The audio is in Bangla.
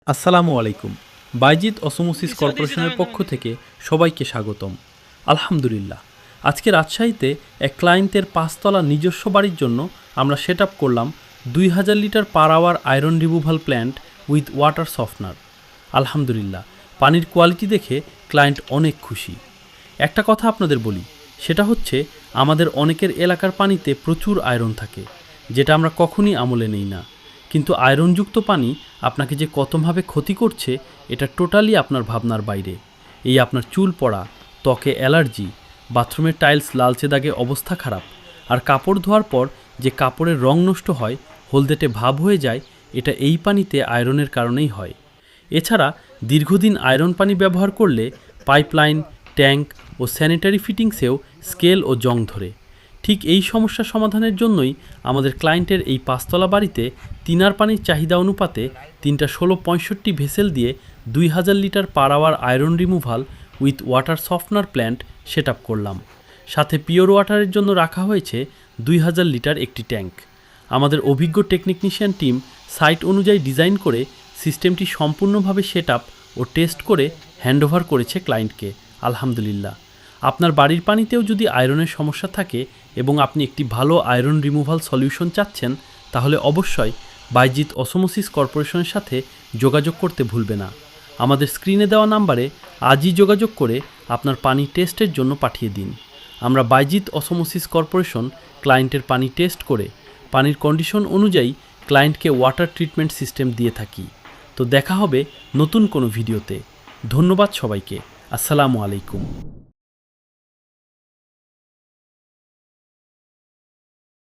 আসসালামু আলাইকুম। বাইজিত অসমোসিস কর্পোরেশনের পক্ষ থেকে সবাইকে স্বাগতম। আলহামদুলিল্লাহ, আজকে রাজশাহীতে এক ক্লায়েন্টের ৫ তলা নিজস্ব বাড়ির জন্য আমরা সেট আপ করলাম ২০০০ litre per hour iron removal plant with water softener. আলহামদুলিল্লাহ, পানির কোয়ালিটি দেখে ক্লায়েন্ট অনেক খুশি। একটা কথা আপনাদের বলি, সেটা হচ্ছে আমাদের অনেকের এলাকার পানিতে প্রচুর আয়রন থাকে, যেটা আমরা কখনই আমলে নেই না। কিন্তু আয়রনযুক্ত পানি আপনাকে যে কতভাবে ক্ষতি করছে এটা টোটালি আপনার ভাবনার বাইরে। এই আপনার চুল পড়া, ত্বকে অ্যালার্জি, বাথরুমের টাইলস লালচে দাগে অবস্থা খারাপ, আর কাপড় ধোয়ার পর যে কাপড়ের রং নষ্ট হয়, হলদেটে ভাব হয়ে যায়, এটা এই পানিতে আয়রনের কারণেই হয়। এছাড়া দীর্ঘদিন আয়রন পানি ব্যবহার করলে পাইপলাইন, ট্যাঙ্ক ও স্যানিটারি ফিটিংসেও স্কেল ও জং ধরে। ঠিক এই সমস্যা সমাধানের জন্যই আমাদের ক্লায়েন্টের এই ৫ তলা বাড়িতে তিনার পানির চাহিদা অনুপাতে ৩টা ১৬65 ভেসেল দিয়ে ২০০০ litre per hour iron removal with water softener plant set up করলাম। সাথে পিওর ওয়াটারের জন্য রাখা হয়েছে ২০০০ লিটার একটি ট্যাঙ্ক। আমাদের অভিজ্ঞ টেকনিশিয়ান টিম সাইট অনুযায়ী ডিজাইন করে সিস্টেমটি সম্পূর্ণভাবে সেট আপ ও টেস্ট করে হ্যান্ডওভার করেছে ক্লায়েন্টকে। আলহামদুলিল্লাহ, আপনার বাড়ির পানিতেও যদি আয়রনের সমস্যা থাকে এবং আপনি একটি ভালো আয়রন রিমুভাল সলিউশন চাচ্ছেন, তাহলে অবশ্যই বাইজিত অসমোসিস কর্পোরেশনের সাথে যোগাযোগ করতে ভুলবে না। আমাদের স্ক্রিনে দেওয়া নাম্বারে আজই যোগাযোগ করে আপনার পানি টেস্টের জন্য পাঠিয়ে দিন। আমরা বাইজিত অসমোসিস কর্পোরেশন ক্লায়েন্টের পানি টেস্ট করে পানির কন্ডিশন অনুযায়ী ক্লায়েন্টকে ওয়াটার ট্রিটমেন্ট সিস্টেম দিয়ে থাকি। তো দেখা হবে নতুন কোনো ভিডিওতে। ধন্যবাদ সবাইকে। আসসালামু আলাইকুম।